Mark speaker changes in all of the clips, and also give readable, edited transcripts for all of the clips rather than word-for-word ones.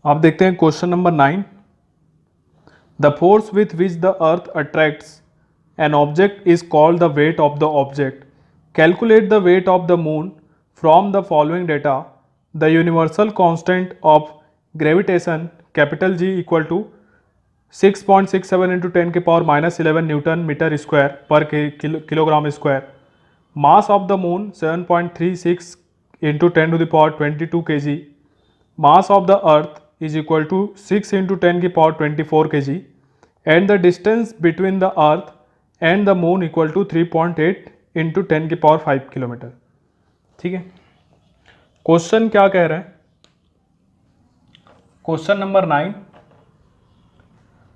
Speaker 1: अब देखते हैं question number 9। The force with which the earth attracts an object is called the weight of the object. Calculate the weight of the moon from the following data. The universal constant of gravitation capital G equal to 6.67 into 10 के power -11 newton metre square per kilogram square. Mass of the moon 7.36 into 10 to the power 22 kg। Mass of the earth is equal to 6 into 10 की power 24 kg and the distance between the earth and the moon equal to 3.8 into 10 की power 5 kilometre. ठीक है, question क्या कह रहे हैं? Question number 9।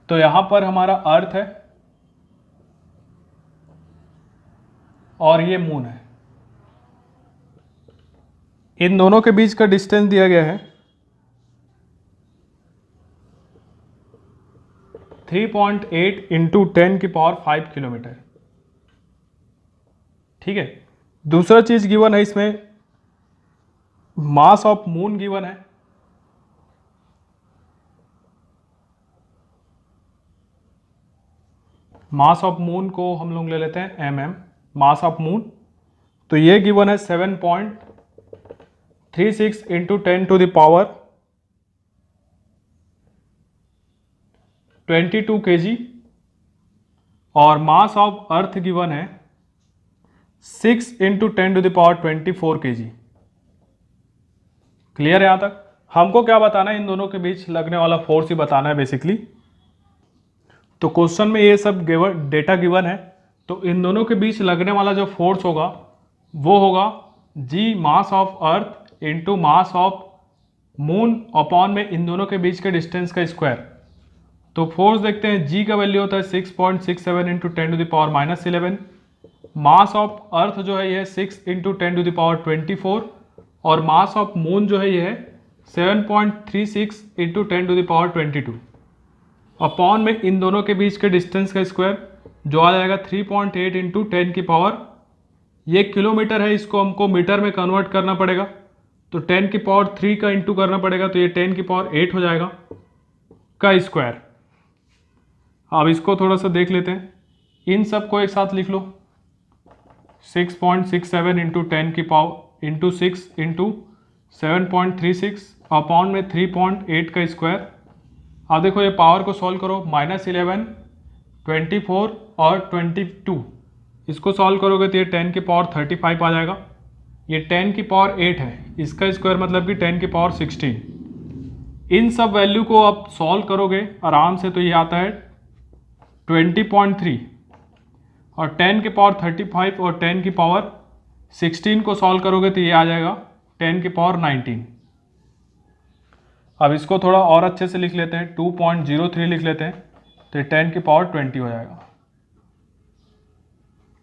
Speaker 1: तो यहां पर हमारा अर्थ है और ये मून है। इन दोनों के बीच का डिस्टेंस दिया गया है 3.8 इंटू 10 की पावर 5 किलोमीटर। ठीक है, दूसरा चीज गिवन है इसमें, मास ऑफ मून गिवन है। मास ऑफ मून को हम लोग ले लेते हैं mm, मास ऑफ मून। तो ये गिवन है 7.36 into 10 to the power 22 kg और मास ऑफ अर्थ गिवन है 6 into 10 to the power 24 kg। Clear है? यहां तक हमको क्या बताना है? इन दोनों के बीच लगने वाला फोर्स ही बताना है बेसिकली। तो क्वेश्चन में ये सब डेटा गिवन है। तो इन दोनों के बीच लगने वाला जो फोर्स होगा वो होगा G mass of earth into mass of moon upon में इन दोनों के बीच के डिस्टेंस का स्क्वायर। तो फोर्स देखते हैं, जी का वैल्यू होता है 6.67 into 10 to the power -11। Mass of earth जो है ये है 6 इंटू 10 टू द पावर 24 और मास ऑफ मून जो है ये है 7.36 into 10 to the power 22 upon में इन दोनों के बीच के डिस्टेंस का स्क्वायर जो आ जाएगा 3.8 इंटू 10 की पावर, ये किलोमीटर है, इसको हमको मीटर में कन्वर्ट करना पड़ेगा। तो 10 की पावर 3 का इंटू करना पड़ेगा, तो ये 10 की पावर 8 हो जाएगा का स्क्वायर। अब इसको थोड़ा सा देख लेते हैं, इन सब को एक साथ लिख लो। 6.67 इंटू 10 की पावर इंटू 6 इंटू 7.36 अपॉन में 3.8 का स्क्वायर। अब देखो ये पावर को सॉल्व करो, -11, 24 और 22, इसको सॉल्व करोगे तो ये 10 की पावर 35 आ जाएगा। ये 10 की पावर 8 है, इसका स्क्वायर मतलब कि 10 की पावर 16। इन सब वैल्यू को आप सॉल्व करोगे आराम से तो ये आता है 20.3 और 10 की पावर 35 और 10 की पावर 16 को सॉल्व करोगे तो ये आ जाएगा 10 की पावर 19। अब इसको थोड़ा और अच्छे से लिख लेते हैं, 2.03 लिख लेते हैं, तो 10 की पावर 20 हो जाएगा।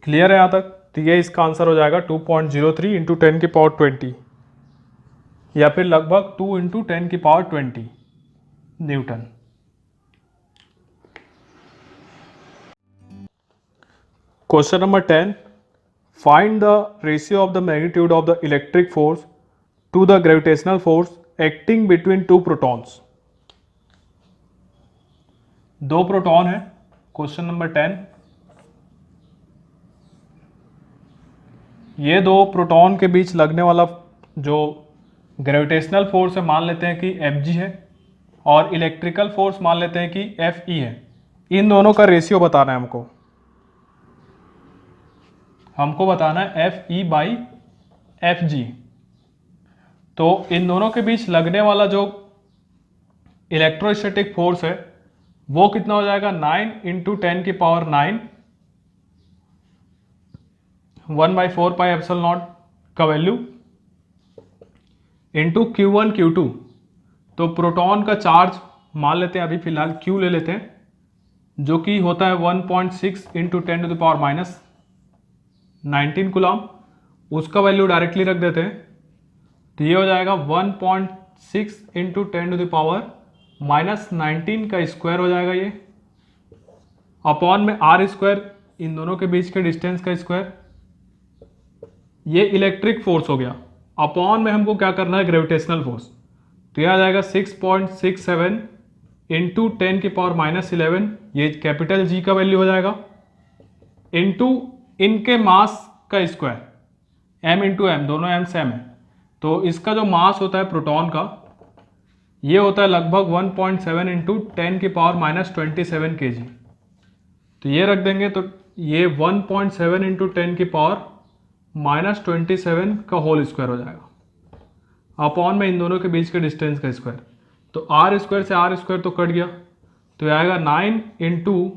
Speaker 1: क्लियर है यहाँ तक? तो ये इसका आंसर हो जाएगा 2.03 इंटू 10 की पावर 20 या फिर लगभग 2 इंटू 10 की power 20 newton. Question number 10। Find the ratio of the magnitude of the electric force to the gravitational force acting between two protons. दो प्रोटॉन है। Question number 10। ये दो प्रोटॉन के बीच लगने वाला जो ग्रेविटेशनल फोर्स है मान लेते हैं कि Fg है और इलेक्ट्रिकल फोर्स मान लेते हैं कि Fe है। इन दोनों का रेशियो बताना है हमको बताना है Fe/Fg। तो इन दोनों के बीच लगने वाला जो इलेक्ट्रोस्टैटिक फोर्स है वो कितना हो जाएगा, 9 इंटू 10 की पावर 9 1/4 पाई एप्सिलॉन नॉट का वैल्यू इंटू Q1 Q2। तो प्रोटॉन का चार्ज मान लेते हैं, अभी फिलहाल Q ले लेते हैं, जो कि होता है 1.6 into 10 to the power -19 coulomb. उसका वैल्यू डायरेक्टली रख देते हैं, तो ये हो जाएगा 1.6 इंटू 10 टू द पावर -19 का स्क्वायर हो जाएगा ये, अपॉन में R स्क्वायर, इन दोनों के बीच के डिस्टेंस का स्क्वायर। ये इलेक्ट्रिक फोर्स हो गया। अपॉन में हमको क्या करना है, ग्रेविटेशनल फोर्स। तो यह आ जाएगा 6.67 इंटू 10⁻11, ये कैपिटल जी का वैल्यू हो जाएगा, इंटू इनके मास का स्क्वायर, m इंटू एम, दोनों m सेम है। तो इसका जो मास होता है प्रोटॉन का, ये होता है लगभग 1.7 इंटू 10⁻27 kg। तो ये रख देंगे तो ये 1.7 इंटू 10⁻27 का होल स्क्वायर हो जाएगा, अपॉन में इन दोनों के बीच के डिस्टेंस का स्क्वायर। तो आर स्क्वायर से आर स्क्वायर तो कट गया, तो ये आएगा 9 इंटू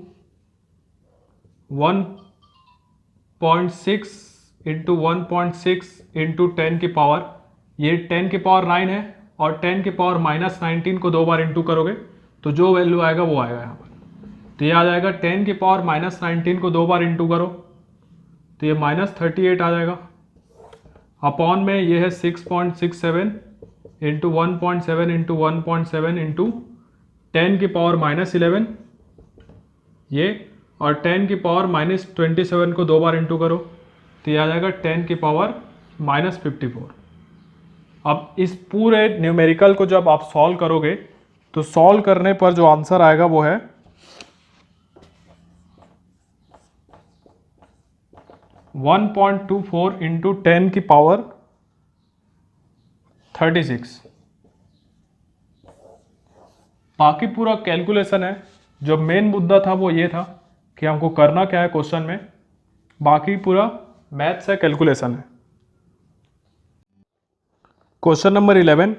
Speaker 1: 1.6 इंटू 1.6 इंटू 10 की पावर, ये 10 की पावर 9 है, और 10 की पावर -19 को 2 बार इंटू करोगे तो जो वैल्यू आएगा वो आएगा यहाँ पर। तो ये आ जाएगा 10 की पावर -19 को 2 बार इंटू करो तो ये -38 आ जाएगा, अपॉन में ये है 6.67 इंटू 1.7 इंटू 1.7 इंटू 10 की पावर -11 ये, और 10 की पावर -27 को 2 बार इंटू करो तो ये आ जाएगा 10 की पावर -54। अब इस पूरे न्यूमेरिकल को जब आप सॉल्व करोगे तो सॉल्व करने पर जो आंसर आएगा वो है 1.24 इंटू 10 की पावर 36। बाकी पूरा कैलकुलेशन है, जो मेन मुद्दा था वो ये था कि हमको करना क्या है क्वेश्चन में, बाकी पूरा मैथ्स है, कैलकुलेशन है। Question number 11,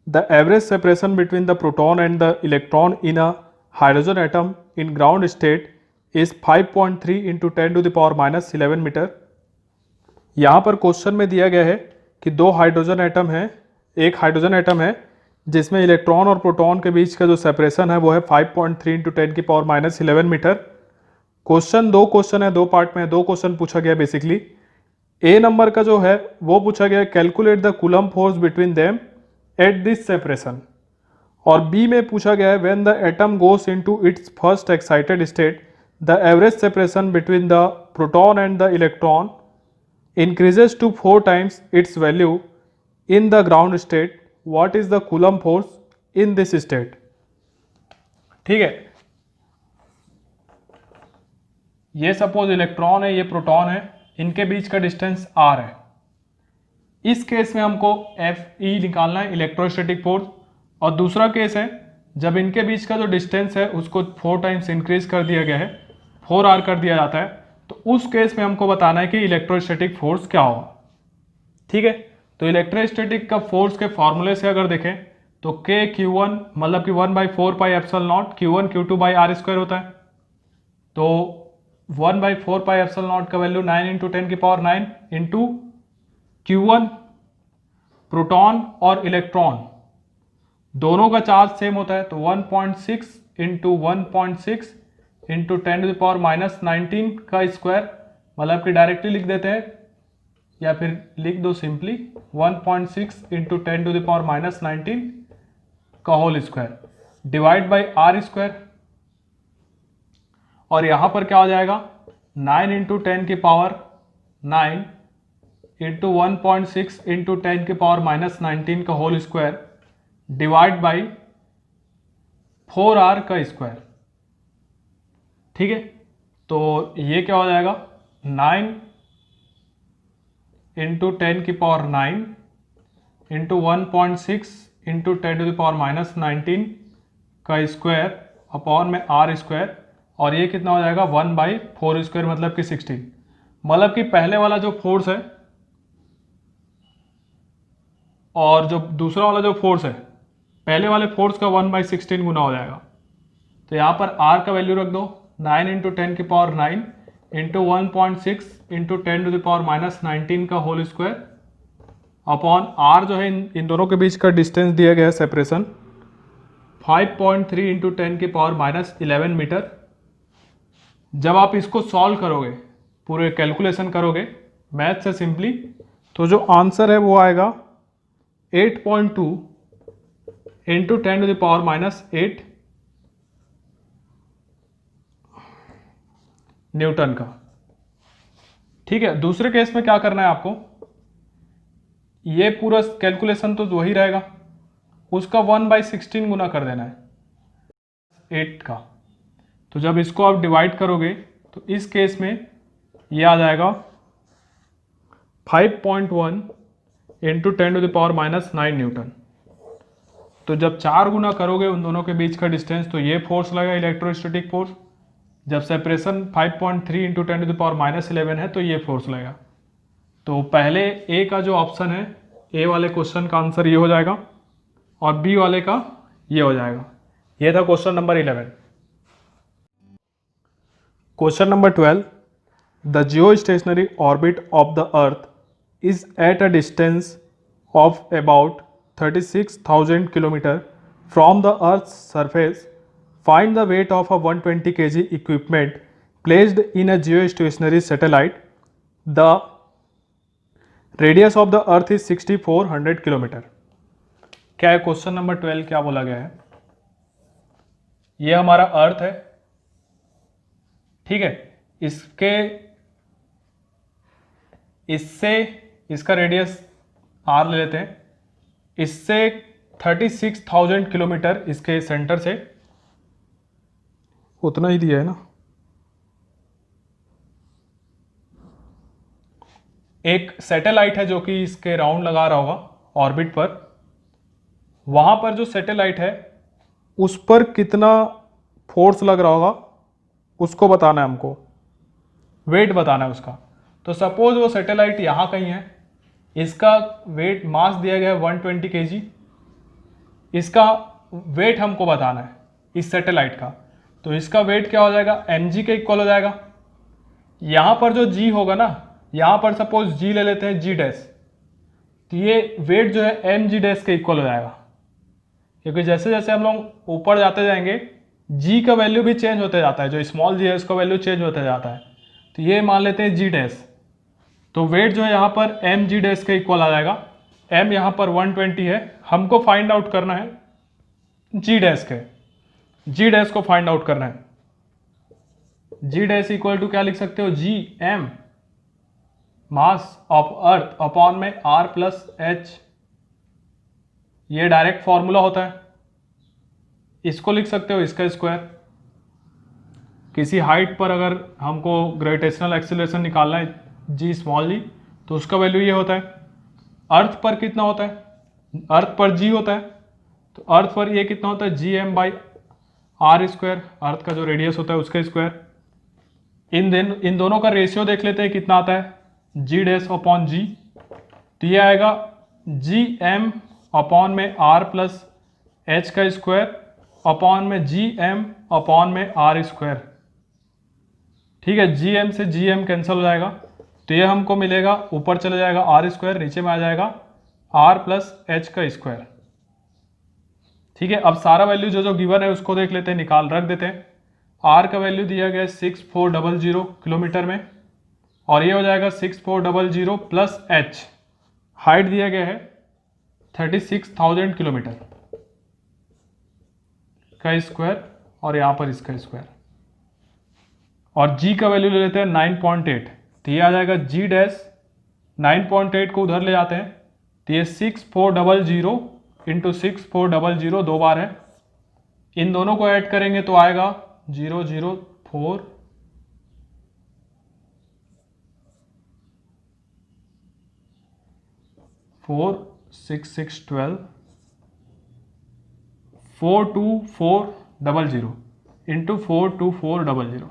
Speaker 1: the average separation between the proton and the electron in a hydrogen atom in ground state is 5.3 into 10⁻11 metre. यहाँ पर क्वेश्चन में दिया गया है कि दो हाइड्रोजन एटम है, एक हाइड्रोजन एटम है जिसमें इलेक्ट्रॉन और प्रोटॉन के बीच का जो सेपरेशन है वो है 5.3 इंटू 10⁻11 मीटर। दो क्वेश्चन है, दो पार्ट में, दो क्वेश्चन पूछा गया बेसिकली। ए नंबर का जो है वो पूछा गया calculate the coulomb force between them at this separation, और बी में पूछा गया है when the atom goes into its first excited state the average separation between the proton and the electron increases to 4 times its value in the ground state, what is the coulomb force in this state। ठीक है, ये suppose electron है, ये proton है, इनके बीच का distance r है। इस केस में हमको Fe निकालना है, इलेक्ट्रोस्टैटिक फोर्स। और दूसरा केस है जब इनके बीच का जो डिस्टेंस है उसको 4 टाइम्स इंक्रीज कर दिया गया है, 4r कर दिया जाता है, तो उस केस में हमको बताना है कि इलेक्ट्रोस्टैटिक फोर्स क्या होगा। ठीक है, तो इलेक्ट्रोस्टैटिक का फोर्स के फॉर्मूले से अगर देखें तो K/Q1 मतलब कि 1/4πε0 Q1 Q2/r² होता है। तो 1/4πε0 का वैल्यू 9 इंटू 10 की पावर 9 इंटू Q1, प्रोटॉन और इलेक्ट्रॉन दोनों का चार्ज सेम होता है, तो 1.6 इंटू 1.6 इंटू 10⁻19 का स्क्वायर, मतलब कि डायरेक्टली लिख देते हैं या फिर लिख दो सिंपली 1.6 इंटू 10⁻19 का whole square divide by r²। और यहाँ पर क्या हो जाएगा 9 इंटू 10 की पावर 9 इंटू 1.6 इंटू 10 की पावर -19 का whole square divide by 4r का स्क्वायर। ठीक है, तो ये क्या हो जाएगा 9 इंटू 10 की पावर 9 इंटू 1.6 इंटू 10⁻19 का स्क्वायर अपॉन में r², और ये कितना हो जाएगा 1/4² मतलब कि 16। मतलब कि पहले वाला जो फोर्स है और जो दूसरा वाला जो फोर्स है, पहले वाले फोर्स का 1/16 गुना हो जाएगा। तो यहाँ पर r का वैल्यू रख दो 9 इंटू 10 की पावर 9 इंटू 1.6 इंटू 10⁻19 का होल स्क्वायर अपॉन r जो है इन दोनों के बीच का डिस्टेंस दिया गया है सेपरेशन 5.3 इंटू 10 की पावर -11 मीटर। जब आप इसको सॉल्व करोगे, पूरे कैलकुलेशन करोगे मैथ से सिंपली, तो जो आंसर है वो आएगा 8.2 इंटू 10⁻8 न्यूटन का। ठीक है, दूसरे केस में क्या करना है आपको, ये पूरा कैलकुलेशन तो वही रहेगा, उसका 1/16 गुना कर देना है 8 का। तो जब इसको आप डिवाइड करोगे तो इस केस में ये आ जाएगा 5.1 इंटू 10⁻⁻9 न्यूटन। तो जब 4 गुना करोगे उन दोनों के बीच का डिस्टेंस तो ये फोर्स लगेगा इलेक्ट्रोस्टैटिक फोर्स। जब सेपरेशन 5.3 इंटू 10⁻11 है तो ये फोर्स लगेगा। तो पहले ए का जो ऑप्शन है, ए वाले क्वेश्चन का आंसर ये हो जाएगा और बी वाले का ये हो जाएगा। ये था question number 11। Question number 12, the Jio stationery orbit of the earth is at a distance of about 36,000 km from the Earth's surface. Find the weight of a 120 kg equipment placed in a geostationary satellite. The radius of the Earth is 6400 km. क्या है question number 12? क्या बोला गया है? ये हमारा अर्थ है, ठीक है। इससे इसका रेडियस आर ले लेते हैं। इससे 36,000 किलोमीटर इसके सेंटर से, उतना ही दिया है ना। एक सैटेलाइट है जो कि इसके राउंड लगा रहा होगा ऑर्बिट पर। वहां पर जो सैटेलाइट है उस पर कितना फोर्स लग रहा होगा उसको बताना है हमको, वेट बताना है उसका। तो सपोज वो सैटेलाइट यहाँ कहीं है, इसका वेट मास दिया गया है 120 kg। इसका वेट हमको बताना है इस सैटेलाइट का। तो इसका वेट क्या हो जाएगा? mg के इक्वल हो जाएगा। यहाँ पर जो g होगा ना, यहाँ पर सपोज g ले लेते हैं, g डैश, तो ये वेट जो है mg डैश के इक्वल हो जाएगा। क्योंकि जैसे जैसे हम लोग ऊपर जाते जाएंगे g का वैल्यू भी चेंज होते जाता है, जो स्मॉल g है उसका वैल्यू चेंज होता जाता है। तो ये मान लेते हैं g डैश। तो वेट जो है यहाँ पर mg डैश के इक्वल आ जाएगा। m यहाँ पर 120 है, हमको फाइंड आउट करना है g डैश के। g डैश को फाइंड आउट करना है। g डैश इक्वल टू क्या लिख सकते हो? g m mass of earth upon में r प्लस h। ये डायरेक्ट फॉर्मूला होता है। इसको लिख सकते हो इसका स्क्वायर। किसी हाइट पर अगर हमको ग्रेविटेशनल एक्सीलरेशन निकालना है जी स्मॉल जी, तो उसका वैल्यू ये होता है। अर्थ पर कितना होता है? अर्थ पर जी होता है, तो अर्थ पर ये कितना होता है? G M by R square, earth का जो रेडियस होता है उसका स्क्वायर। इन दोनों का रेशियो देख लेते हैं कितना आता है, जी डैश अपॉन जी। तो ये आएगा जी एम अपॉन में आर प्लस एच का स्क्वायर अपॉन में जी एम अपॉन में आर स्क्वायर। ठीक है, जी एम से जी एम कैंसिल हो जाएगा, तो ये हमको मिलेगा, ऊपर चले जाएगा आर स्क्वायर, नीचे में आ जाएगा आर प्लस एच का स्क्वायर। ठीक है, अब सारा वैल्यू जो जो गिवन है उसको देख लेते हैं, निकाल रख देते हैं। आर का वैल्यू दिया गया है 6400 किलोमीटर में, और ये हो जाएगा 6400 प्लस एच। हाइट दिया गया है 36,000 किलोमीटर का स्क्वायर, और यहाँ पर इसका स्क्वायर। और g का वैल्यू ले लेते हैं 9.8, तो ये आ जाएगा g डैश। 9.8 को उधर ले जाते हैं, तो ये 6400 इंटू 6400 दो बार है। इन दोनों को ऐड करेंगे तो आएगा 004 46612 42400 इंटू 42400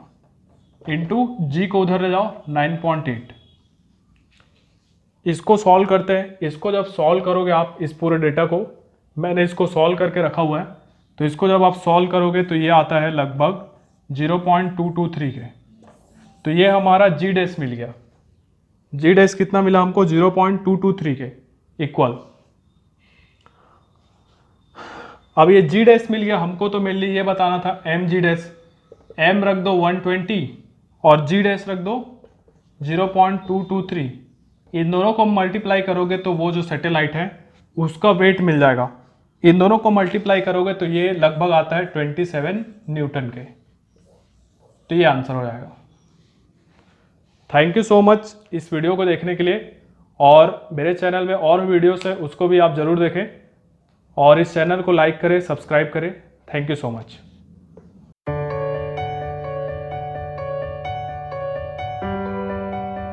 Speaker 1: इंटू जी को उधर ले जाओ 9.8। इसको सॉल्व करते हैं। इसको जब सॉल्व करोगे आप, इस पूरे डेटा को मैंने इसको सॉल्व करके रखा हुआ है, तो इसको जब आप सॉल्व करोगे तो ये आता है लगभग 0.223 के। तो ये हमारा जी डैश मिल गया। जी डैश कितना मिला हमको? 0.223 के इक्वल। अब ये जी डैश मिल गया हमको, तो मेरे लिए ये बताना था एम जी डैश। एम रख दो 120 और जी डैश रख दो 0.223। इन दोनों को मल्टीप्लाई करोगे तो वो जो सैटेलाइट है उसका वेट मिल जाएगा। इन दोनों को मल्टीप्लाई करोगे तो ये लगभग आता है 27 न्यूटन के। तो ये आंसर हो जाएगा। थैंक यू सो मच इस वीडियो को देखने के लिए, और मेरे चैनल में और भी वीडियोस है उसको भी आप ज़रूर देखें। और इस चैनल को लाइक करें, सब्सक्राइब करें। Thank you so much.